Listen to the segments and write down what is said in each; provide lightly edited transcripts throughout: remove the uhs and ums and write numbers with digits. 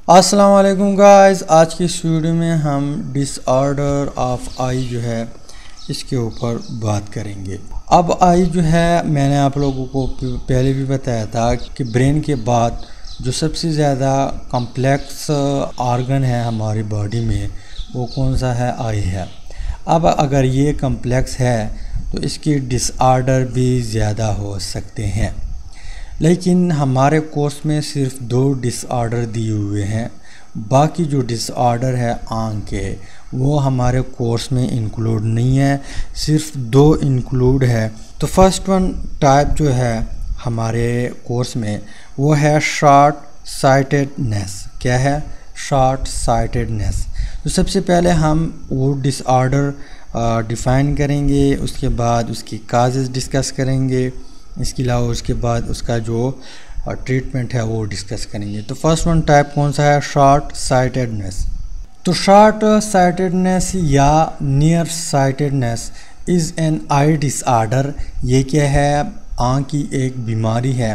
अस्सलाम वालेकुम गाइस। आज की इस वीडियो में हम डिसऑर्डर ऑफ आई जो है इसके ऊपर बात करेंगे। अब आई जो है मैंने आप लोगों को पहले भी बताया था कि ब्रेन के बाद जो सबसे ज़्यादा कॉम्प्लेक्स ऑर्गन है हमारी बॉडी में वो कौन सा है, आई है। अब अगर ये कॉम्प्लेक्स है तो इसके डिसऑर्डर भी ज़्यादा हो सकते हैं, लेकिन हमारे कोर्स में सिर्फ 2 डिसऑर्डर दिए हुए हैं। बाकी जो डिसऑर्डर है आंख के वो हमारे कोर्स में इंक्लूड नहीं है, सिर्फ 2 इंक्लूड है। तो फर्स्ट वन टाइप जो है हमारे कोर्स में वो है शॉर्ट साइटेडनेस। क्या है? Short sightedness. तो सबसे पहले हम वो डिसऑर्डर डिफ़ाइन करेंगे, उसके बाद उसकी काजेज़ डिस्कस करेंगे, इसके अलावा उसके बाद उसका जो ट्रीटमेंट है वो डिस्कस करेंगे। तो फर्स्ट वन टाइप कौन सा है? Short sightedness. तो शॉर्ट साइटेडनेस या near sightedness is an I disorder. ये क्या है? आँख की एक बीमारी है।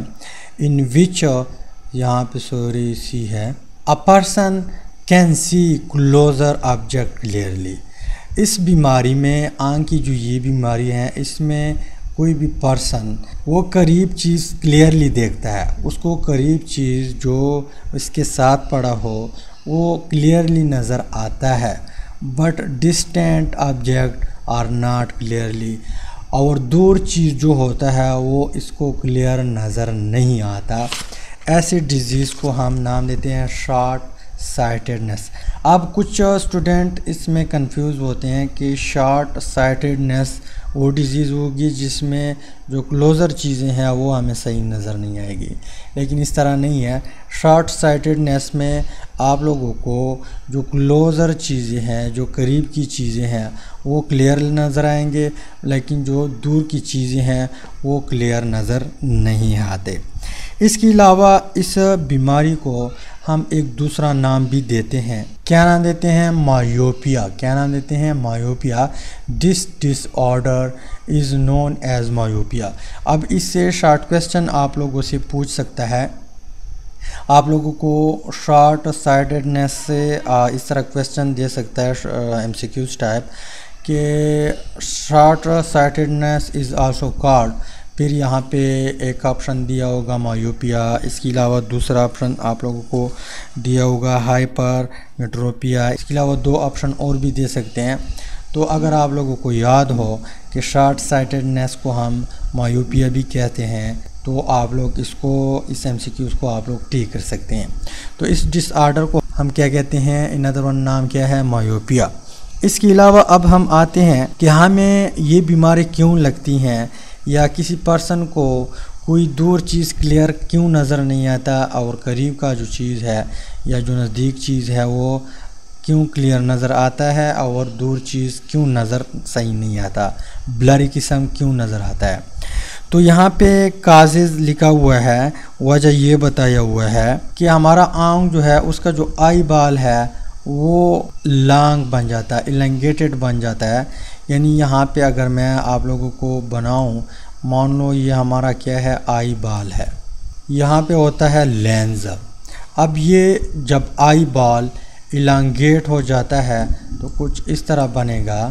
इन विच यहाँ पे सॉरी सी है, a person can see closer object clearly. इस बीमारी में आँख की जो ये बीमारी है इसमें कोई भी पर्सन वो करीब चीज़ क्लियरली देखता है, उसको करीब चीज़ जो इसके साथ पड़ा हो वो क्लियरली नज़र आता है, but distant object are not clearly. और दूर चीज़ जो होता है वो इसको क्लियर नज़र नहीं आता। ऐसे डिजीज़ को हम नाम देते हैं शॉर्ट साइटेडनेस। अब कुछ स्टूडेंट इसमें कंफ्यूज होते हैं कि शॉर्ट साइटेडनेस वो डिज़ीज़ होगी जिसमें जो क्लोज़र चीज़ें हैं वो हमें सही नज़र नहीं आएगी, लेकिन इस तरह नहीं है। शॉर्ट साइटेडनेस में आप लोगों को जो क्लोज़र चीज़ें हैं, जो करीब की चीज़ें हैं वो क्लियर नज़र आएंगे, लेकिन जो दूर की चीज़ें हैं वो क्लियर नज़र नहीं आते। इसके अलावा इस बीमारी को हम एक दूसरा नाम भी देते हैं। क्या नाम देते हैं? मायोपिया। क्या नाम देते हैं? Myopia. This disorder is known as myopia. अब इससे शॉर्ट क्वेश्चन आप लोगों से पूछ सकता है। आप लोगों को शॉर्ट साइटेडनेस से इस तरह क्वेश्चन दे सकता है एमसीक्यूज टाइप कि short sightedness is also called, फिर यहाँ पे एक ऑप्शन दिया होगा मायोपिया। इसके अलावा दूसरा ऑप्शन आप लोगों को दिया होगा हाइपर मेट्रोपिया। इसके अलावा 2 ऑप्शन और भी दे सकते हैं। तो अगर आप लोगों को याद हो कि शॉर्ट साइटेडनेस को हम मायोपिया भी कहते हैं तो आप लोग इसको इस एमसीक्यूज़ को आप लोग ठीक कर सकते हैं। तो इस डिसऑर्डर को हम क्या कहते हैं? इन अदर वन नाम क्या है? मायोपिया। इसके अलावा अब हम आते हैं कि हमें ये बीमारी क्यों लगती हैं या किसी पर्सन को कोई दूर चीज़ क्लियर क्यों नज़र नहीं आता और करीब का जो चीज़ है या जो नज़दीक चीज़ है वो क्यों क्लियर नज़र आता है और दूर चीज़ क्यों नज़र सही नहीं आता, ब्लरी किस्म क्यों नज़र आता है। तो यहाँ पे काजेज़ लिखा हुआ है, वजह ये बताया हुआ है कि हमारा आँख जो है उसका जो आई बाल है वो लॉन्ग बन जाता है, इलंगेटेड बन जाता है। यानी यहाँ पे अगर मैं आप लोगों को बनाऊँ, मान लो ये हमारा क्या है? आई बाल है, यहाँ पे होता है लेंस। अब ये जब आई बाल इलांगेट हो जाता है तो कुछ इस तरह बनेगा।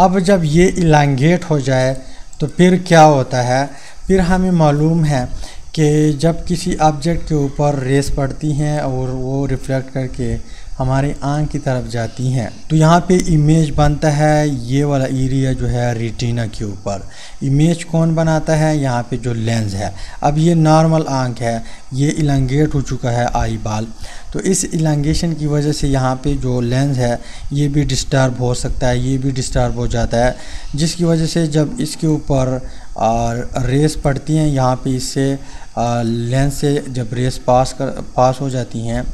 अब जब ये इलांगेट हो जाए तो फिर क्या होता है? फिर हमें मालूम है कि जब किसी ऑब्जेक्ट के ऊपर रेस पड़ती हैं और वो रिफ्लेक्ट करके हमारी आँख की तरफ जाती हैं तो यहाँ पे इमेज बनता है। ये वाला एरिया जो है रेटिना के ऊपर, इमेज कौन बनाता है? यहाँ पे जो लेंस है। अब ये नॉर्मल आँख है, ये इलांगेट हो चुका है आई बाल, तो इस इलांगेशन की वजह से यहाँ पे जो लेंस है ये भी डिस्टर्ब हो सकता है, ये भी डिस्टर्ब हो जाता है, जिसकी वजह से जब इसके ऊपर रेस पड़ती हैं यहाँ पे इससे लेंस से जब रेस पास हो जाती हैं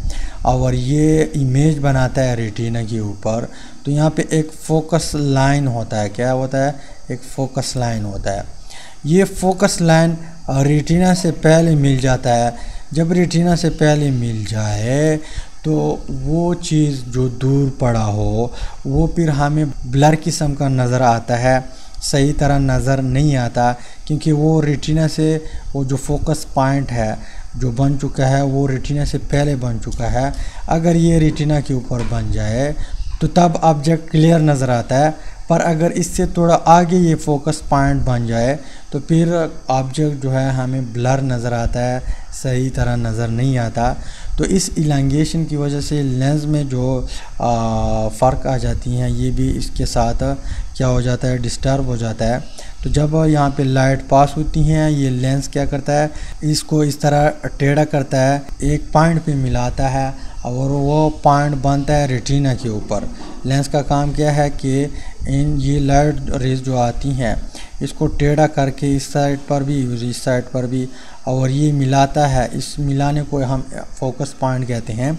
और ये इमेज बनाता है रेटिना के ऊपर, तो यहाँ पे एक फोकस लाइन होता है। क्या होता है? एक फोकस लाइन होता है। ये फोकस लाइन रेटिना से पहले मिल जाता है। जब रेटिना से पहले मिल जाए तो वो चीज़ जो दूर पड़ा हो वो फिर हमें ब्लर किस्म का नज़र आता है, सही तरह नज़र नहीं आता, क्योंकि वो रेटिना से वो जो फोकस पॉइंट है जो बन चुका है वो रेटिना से पहले बन चुका है, अगर ये रेटिना के ऊपर बन जाए तो तब ऑब्जेक्ट क्लियर नज़र आता है। पर अगर इससे थोड़ा आगे ये फोकस पॉइंट बन जाए तो फिर ऑब्जेक्ट जो है हमें ब्लर नज़र आता है, सही तरह नज़र नहीं आता। तो इस इलांगेशन की वजह से लेंस में जो फ़र्क आ जाती हैं ये भी इसके साथ क्या हो जाता है, डिस्टर्ब हो जाता है। तो जब यहाँ पे लाइट पास होती हैं ये लेंस क्या करता है, इसको इस तरह टेढ़ा करता है, एक पॉइंट पे मिलाता है और वो पॉइंट बनता है रेटिना के ऊपर। लेंस का काम क्या है कि इन ये लाइट रेज जो आती हैं इसको टेढ़ा करके इस साइड पर भी इस साइड पर भी और ये मिलाता है। इस मिलाने को हम फोकस पॉइंट कहते हैं।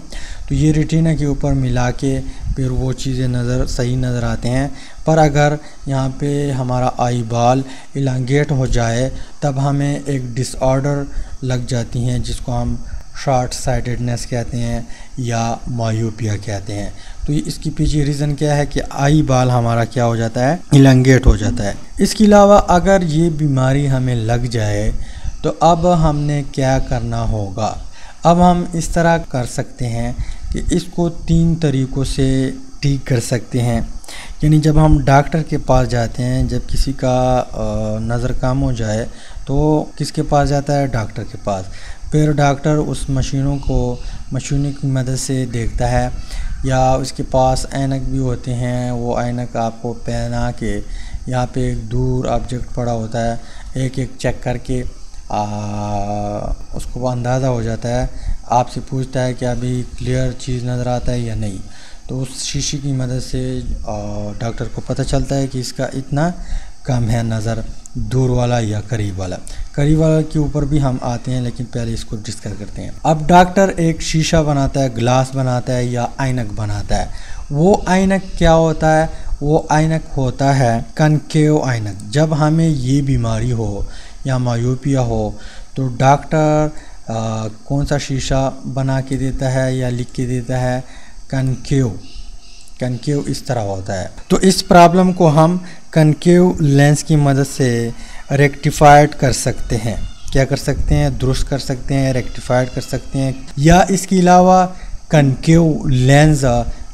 तो ये रेटिना के ऊपर मिला के फिर वो चीज़ें सही नज़र आते हैं। पर अगर यहाँ पे हमारा आई बॉल इलांगेट हो जाए तब हमें एक डिसऑर्डर लग जाती हैं जिसको हम शॉर्ट साइटेडनेस कहते हैं या मायोपिया कहते हैं। तो इसकी पीछे रीज़न क्या है कि आई बाल हमारा क्या हो जाता है, इलांगेट हो जाता है। इसके अलावा अगर ये बीमारी हमें लग जाए तो अब हमने क्या करना होगा। अब हम इस तरह कर सकते हैं कि इसको 3 तरीक़ों से ठीक कर सकते हैं। यानी जब हम डॉक्टर के पास जाते हैं, जब किसी का नज़र कम हो जाए तो किसके पास जाता है, डॉक्टर के पास। फिर डॉक्टर उस मशीनों की मदद से देखता है या उसके पास ऐनक भी होते हैं, वो ऐनक आपको पहना के यहाँ पे एक दूर ऑब्जेक्ट पड़ा होता है, एक एक चेक करके उसको अंदाज़ा हो जाता है। आपसे पूछता है कि अभी क्लियर चीज़ नज़र आता है या नहीं। तो उस शीशी की मदद से डॉक्टर को पता चलता है कि इसका इतना कम है नज़र, दूर वाला या करीब वाला। करीब वाला के ऊपर भी हम आते हैं लेकिन पहले इसको डिस्कस करते हैं। अब डॉक्टर एक शीशा बनाता है, ग्लास बनाता है या ऐनक बनाता है। वो ऐनक क्या होता है, वो ऐनक होता है कनकेव ऐनक। जब हमें ये बीमारी हो या मायोपिया हो तो डॉक्टर कौन सा शीशा बना के देता है या लिख के देता है, कनकेव इस तरह होता है। तो इस प्रॉब्लम को हम कनकेव लेंस की मदद से रेक्टिफाइड कर सकते हैं। क्या कर सकते हैं, दुरुस्त कर सकते हैं, रेक्टिफाइड कर सकते हैं। या इसके अलावा कनकेव लेंस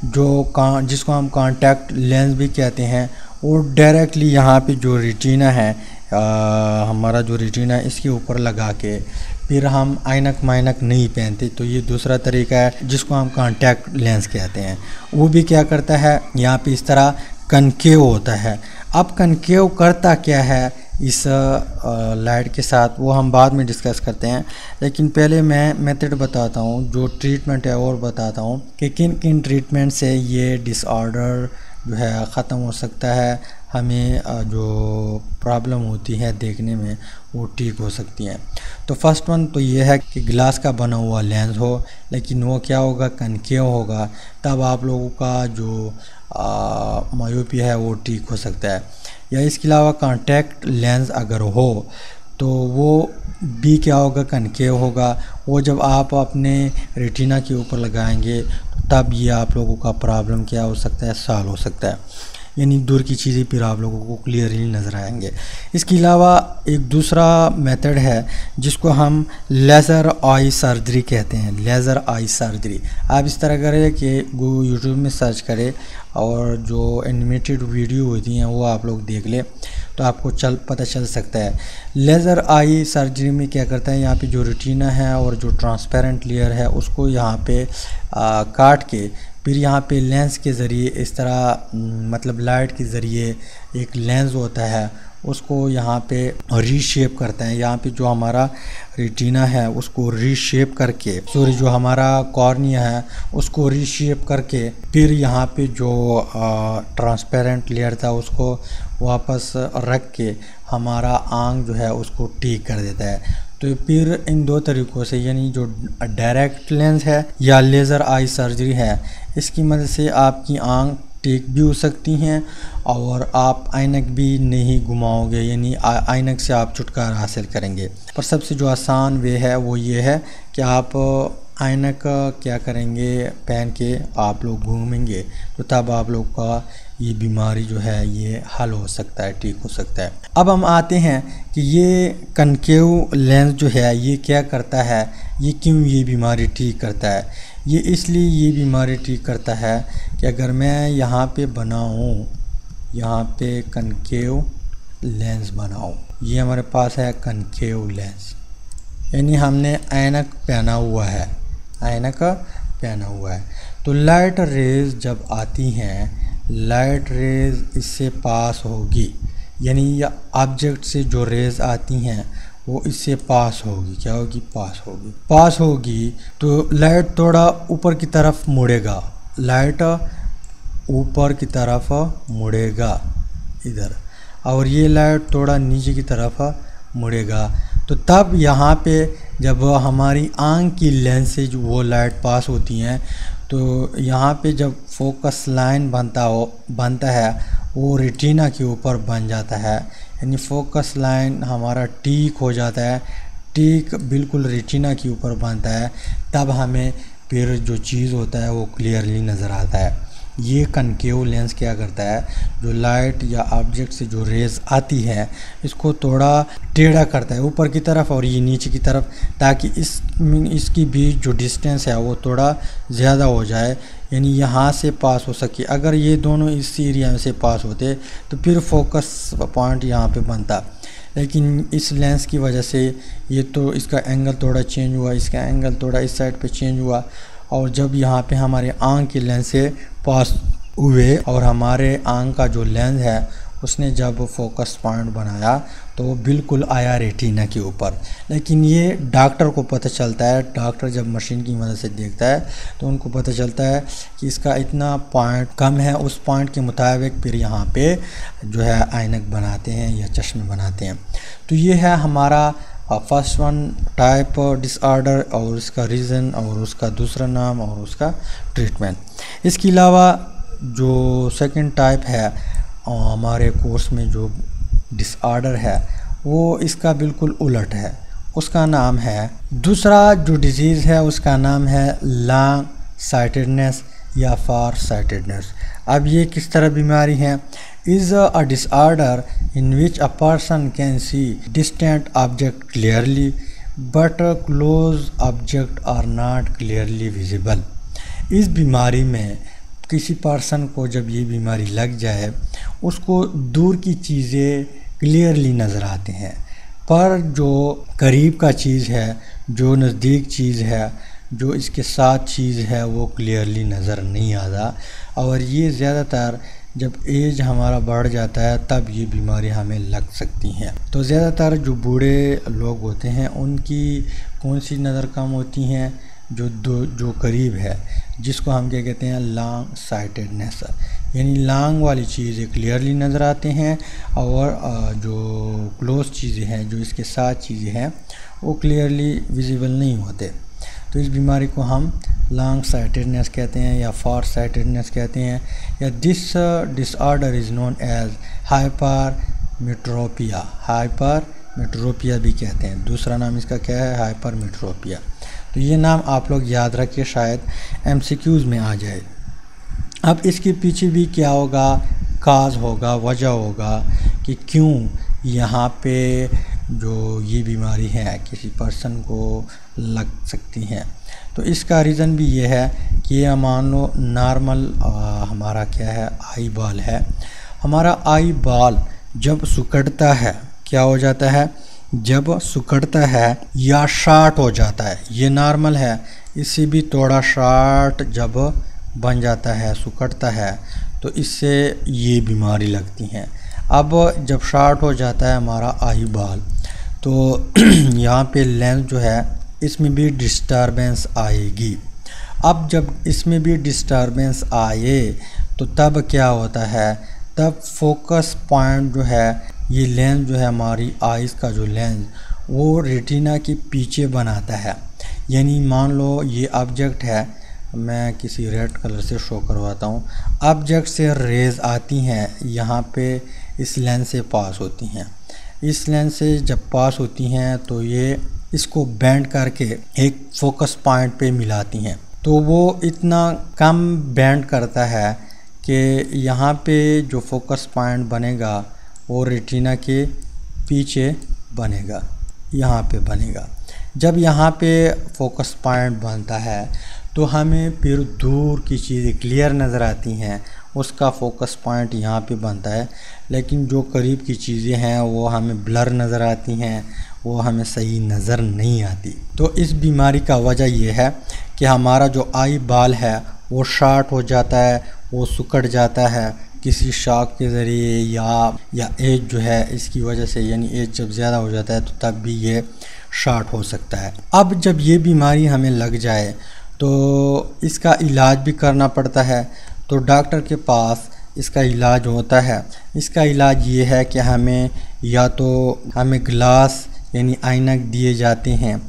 जिसको हम कॉन्टैक्ट लेंस भी कहते हैं, वो डायरेक्टली यहाँ पे जो रेटिना है हमारा जो रेटिना है इसके ऊपर लगा के फिर हम ऐनक माइनक नहीं पहनते। तो ये दूसरा तरीका है जिसको हम कॉन्टैक्ट लेंस कहते हैं। वो भी क्या करता है, यहाँ पे इस तरह कनकेव होता है। अब कनकेव करता क्या है इस लाइट के साथ, वो हम बाद में डिस्कस करते हैं। लेकिन पहले मैं मेथड बताता हूँ, जो ट्रीटमेंट है और बताता हूँ कि किन किन ट्रीटमेंट से ये डिसऑर्डर जो है ख़त्म हो सकता है, हमें जो प्रॉब्लम होती है देखने में वो ठीक हो सकती हैं। तो फर्स्ट वन तो ये है कि ग्लास का बना हुआ लेंस हो, लेकिन वो क्या होगा, कनकेव होगा। तब आप लोगों का जो मायोपिया है वो ठीक हो सकता है। या इसके अलावा कॉन्टैक्ट लेंस अगर हो तो वो भी क्या होगा, कनकेव होगा। वो जब आप अपने रेटिना के ऊपर लगाएंगे तब ये आप लोगों का प्रॉब्लम क्या हो सकता है, सॉल्व हो सकता है। यानी दूर की चीज़ें फिर आप लोगों को क्लियरली नज़र आएंगे। इसके अलावा एक दूसरा मेथड है जिसको हम लेज़र आई सर्जरी कहते हैं। लेज़र आई सर्जरी आप इस तरह करें कि यूट्यूब में सर्च करें और जो एनिमेटेड वीडियो होती हैं वो आप लोग देख लें तो आपको पता चल सकता है। लेज़र आई सर्जरी में क्या करता है, यहाँ पे जो रेटिना है और जो ट्रांसपेरेंट लेयर है उसको यहाँ पे काट के फिर यहाँ पे लेंस के ज़रिए इस तरह मतलब लाइट के ज़रिए एक लेंस होता है उसको यहाँ पे रीशेप करते हैं। यहाँ पे जो हमारा रेटिना है उसको रीशेप करके, सॉरी जो हमारा कॉर्निया है उसको रीशेप करके फिर यहाँ पे जो ट्रांसपेरेंट लेयर था उसको वापस रख के हमारा आँख जो है उसको ठीक कर देता है। तो फिर इन 2 तरीक़ों से, यानी जो डायरेक्ट लेंस है या लेज़र आई सर्जरी है, इसकी मदद से आपकी आँख ठीक भी हो सकती हैं और आप ऐनक भी नहीं घुमाओगे, यानी ऐनक से आप छुटकारा हासिल करेंगे। पर सबसे जो आसान वे है वो ये है कि आप ऐनक क्या करेंगे, पहन के आप लोग घूमेंगे तो तब आप लोग का ये बीमारी जो है ये हल हो सकता है, ठीक हो सकता है। अब हम आते हैं कि ये कनकेव लेंस जो है ये क्या करता है, ये क्यों ये बीमारी ठीक करता है। ये इसलिए ये बीमारी ठीक करता है कि अगर मैं यहाँ पे बनाऊँ, यहाँ पे कनकेव लेंस बनाऊँ, ये हमारे पास है कनकेव लेंस, यानी हमने ऐनक पहना हुआ है, ऐनक पहना हुआ है। तो लाइट रेज जब आती हैं, लाइट रेज इससे पास होगी, यानी या ऑब्जेक्ट से जो रेज आती हैं वो इससे पास होगी, क्या होगी, पास होगी तो लाइट थोड़ा ऊपर की तरफ मुड़ेगा, लाइट ऊपर की तरफ मुड़ेगा इधर, और ये लाइट थोड़ा नीचे की तरफ मुड़ेगा। तो तब यहाँ पे जब हमारी आँख की लेंस से जो वो लाइट पास होती हैं तो यहाँ पे जब फोकस लाइन बनता है वो रेटिना के ऊपर बन जाता है, यानी फोकस लाइन हमारा ठीक हो जाता है, ठीक बिल्कुल रेटिना के ऊपर बनता है, तब हमें फिर जो चीज़ होता है वो क्लियरली नज़र आता है। ये कनकेव लेंस क्या करता है, जो लाइट या ऑब्जेक्ट से जो रेज आती है इसको थोड़ा टेढ़ा करता है ऊपर की तरफ और ये नीचे की तरफ, ताकि इसकी बीच जो डिस्टेंस है वो थोड़ा ज़्यादा हो जाए, यानी यहाँ से पास हो सके। अगर ये दोनों इस एरिया से पास होते तो फिर फोकस पॉइंट यहाँ पे बनता, लेकिन इस लेंस की वजह से ये तो इसका एंगल थोड़ा चेंज हुआ, इसका एंगल थोड़ा इस साइड पे चेंज हुआ, और जब यहाँ पे हमारे आँख के लेंस से पास हुए और हमारे आँख का जो लेंस है उसने जब फोकस पॉइंट बनाया तो वो बिल्कुल आया रेटिना के ऊपर। लेकिन ये डॉक्टर को पता चलता है, डॉक्टर जब मशीन की मदद से देखता है तो उनको पता चलता है कि इसका इतना पॉइंट कम है, उस पॉइंट के मुताबिक फिर यहाँ पे जो है ऐनक बनाते हैं या चश्मे बनाते हैं। तो ये है हमारा फर्स्ट वन टाइप डिसऑर्डर और उसका रीज़न और उसका दूसरा नाम और उसका ट्रीटमेंट। इसके अलावा जो सेकंड टाइप है हमारे कोर्स में जो डिसऑर्डर है वो इसका बिल्कुल उलट है, उसका नाम है, दूसरा जो डिजीज़ है उसका नाम है लॉन्ग साइटेडनेस या फार साइटेडनेस। अब ये किस तरह बीमारी है, is a disorder in which a person can see distant object clearly but close object are not clearly visible. इस बीमारी में किसी पर्सन को जब ये बीमारी लग जाए उसको दूर की चीज़ें क्लियरली नज़र आते हैं, पर जो करीब का चीज़ है, जो नज़दीक चीज़ है, जो इसके साथ चीज़ है वो क्लियरली नज़र नहीं आता। और ये ज़्यादातर जब एज हमारा बढ़ जाता है तब ये बीमारी हमें लग सकती हैं। तो ज़्यादातर जो बूढ़े लोग होते हैं उनकी कौन सी नज़र कम होती हैं, जो करीब है, जिसको हम क्या कहते हैं, लॉन्ग साइटेडनेस, यानी लॉन्ग वाली चीज़ें क्लियरली नज़र आते हैं और जो क्लोज चीज़ें हैं, जो इसके साथ चीज़ें हैं वो क्लियरली विजिबल नहीं होते। तो इस बीमारी को हम लॉन्ग साइटेडनेस कहते हैं या फार साइटेडनेस कहते हैं, या this disorder is known as hypermetropia, hypermetropia भी कहते हैं। दूसरा नाम इसका क्या है, हाइपरमेट्रोपिया। तो ये नाम आप लोग याद रखिए, शायद MCQs में आ जाए। अब इसके पीछे भी क्या होगा, काज होगा, वजह होगा कि क्यों यहाँ पे जो ये बीमारी है किसी पर्सन को लग सकती हैं। तो इसका रीज़न भी ये है कि ये मान लो नॉर्मल हमारा क्या है, आई बाल है, हमारा आई बाल जब सिकुड़ता है क्या हो जाता है, जब सिकुड़ता है या शॉर्ट हो जाता है, ये नॉर्मल है, इससे भी थोड़ा शॉर्ट जब बन जाता है, सिकुड़ता है, तो इससे ये बीमारी लगती हैं। अब जब शॉर्ट हो जाता है हमारा आई बाल तो यहाँ पे लेंस जो है इसमें भी डिस्टर्बेंस आएगी। अब जब इसमें भी डिस्टर्बेंस आए तो तब क्या होता है, तब फोकस पॉइंट जो है, ये लेंस जो है हमारी आइज़ का जो लेंस वो रेटिना के पीछे बनाता है। यानी मान लो ये ऑब्जेक्ट है, मैं किसी रेड कलर से शो करवाता हूँ, ऑब्जेक्ट से रेज आती हैं यहाँ पे इस लेंस से पास होती हैं, इस लेंस से जब पास होती हैं तो ये इसको बेंड करके एक फोकस पॉइंट पे मिलाती हैं। तो वो इतना कम बेंड करता है कि यहाँ पे जो फोकस पॉइंट बनेगा वो रेटिना के पीछे बनेगा, यहाँ पे बनेगा। जब यहाँ पे फोकस पॉइंट बनता है तो हमें फिर दूर की चीज़ें क्लियर नज़र आती हैं, उसका फोकस पॉइंट यहाँ पे बनता है। लेकिन जो करीब की चीज़ें हैं वो हमें ब्लर नज़र आती हैं, वो हमें सही नज़र नहीं आती। तो इस बीमारी का वजह ये है कि हमारा जो आई बाल है वो शॉर्ट हो जाता है, वो सिकुड़ जाता है किसी शॉक के ज़रिए या एज जो है इसकी वजह से, यानी एज जब ज़्यादा हो जाता है तो तब भी ये शॉर्ट हो सकता है। अब जब ये बीमारी हमें लग जाए तो इसका इलाज भी करना पड़ता है। तो डॉक्टर के पास इसका इलाज होता है। इसका इलाज ये है कि हमें या तो हमें ग्लास यानी ऐनक दिए जाते हैं,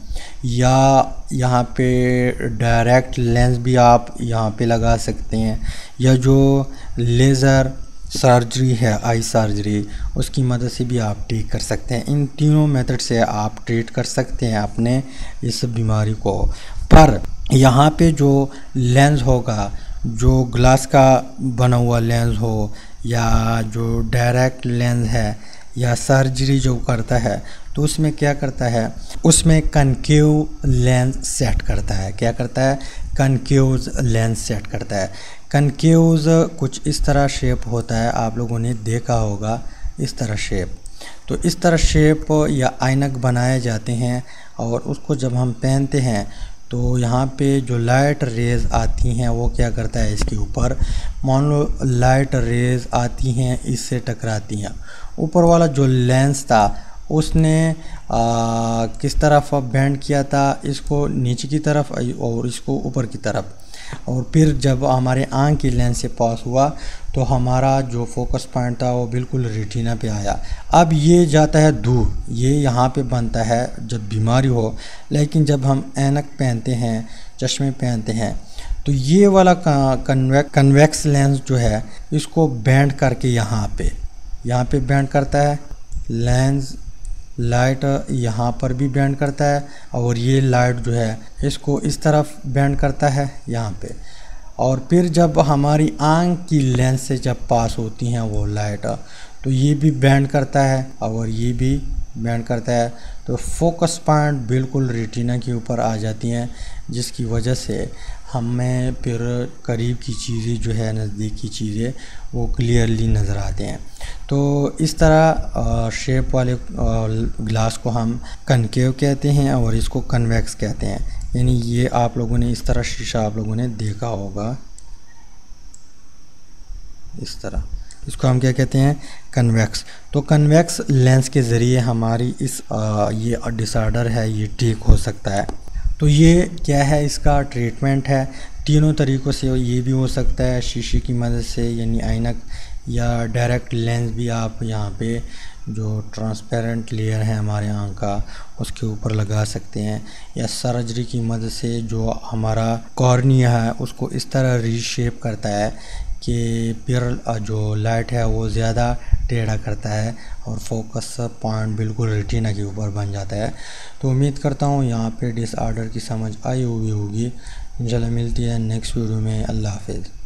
या यहाँ पे डायरेक्ट लेंस भी आप यहाँ पे लगा सकते हैं, या जो लेज़र सर्जरी है आई सर्जरी उसकी मदद से भी आप ट्रीट कर सकते हैं। इन तीनों मेथड से आप ट्रीट कर सकते हैं अपने इस बीमारी को। पर यहाँ पे जो लेंस होगा, जो ग्लास का बना हुआ लेंस हो या जो डायरेक्ट लेंस है या सर्जरी जो करता है, तो उसमें क्या करता है, उसमें कनकेव लेंस सेट करता है। क्या करता है? कनकेव लेंस सेट करता है। कनकेव कुछ इस तरह शेप होता है, आप लोगों ने देखा होगा इस तरह शेप। तो इस तरह शेप या ऐनक बनाए जाते हैं और उसको जब हम पहनते हैं तो यहाँ पे जो लाइट रेज़ आती हैं वो क्या करता है, इसके ऊपर मान लो लाइट रेज़ आती हैं, इससे टकराती हैं। ऊपर वाला जो लेंस था उसने किस तरफ बेंड किया था, इसको नीचे की तरफ और इसको ऊपर की तरफ। और फिर जब हमारे आँख की लेंस से पास हुआ तो हमारा जो फोकस पॉइंट था वो बिल्कुल रेटिना पे आया। अब ये जाता है दूर, ये यहाँ पे बनता है जब बीमारी हो। लेकिन जब हम ऐनक पहनते हैं, चश्मे पहनते हैं, तो ये वाला कन्वेक्स लेंस जो है इसको बेंड करके यहाँ पे बेंड करता है लेंस। लाइट यहाँ पर भी बेंड करता है और ये लाइट जो है इसको इस तरफ बेंड करता है यहाँ पे। और फिर जब हमारी आँख की लेंस से जब पास होती हैं वो लाइट, तो ये भी बेंड करता है और ये भी बेंड करता है। तो फोकस पॉइंट बिल्कुल रेटिना के ऊपर आ जाती हैं, जिसकी वजह से हमें फिर करीब की चीज़ें जो है, नज़दीक की चीज़ें वो क्लियरली नज़र आते हैं। तो इस तरह शेप वाले ग्लास को हम कनकेव कहते हैं और इसको कन्वेक्स कहते हैं। यानी ये आप लोगों ने इस तरह शीशा आप लोगों ने देखा होगा, इस तरह, इसको हम क्या कहते हैं, कन्वेक्स। तो कन्वेक्स लेंस के ज़रिए हमारी इस ये डिसऑर्डर है ये ठीक हो सकता है। तो ये क्या है, इसका ट्रीटमेंट है। तीनों तरीक़ों से ये भी हो सकता है, शीशे की मदद से यानी ऐनक, या डायरेक्ट लेंस भी आप यहाँ पे जो ट्रांसपेरेंट लेयर है हमारे आँख का उसके ऊपर लगा सकते हैं, या सर्जरी की मदद से जो हमारा कॉर्निया है उसको इस तरह रीशेप करता है कि फिर जो लाइट है वो ज़्यादा टेढ़ा करता है और फोकस पॉइंट बिल्कुल रेटिना के ऊपर बन जाता है। तो उम्मीद करता हूँ यहाँ पे डिसऑर्डर की समझ आई हुई होगी। इंशाल्लाह मिलती है नेक्स्ट वीडियो में। अल्लाह हाफ़िज़।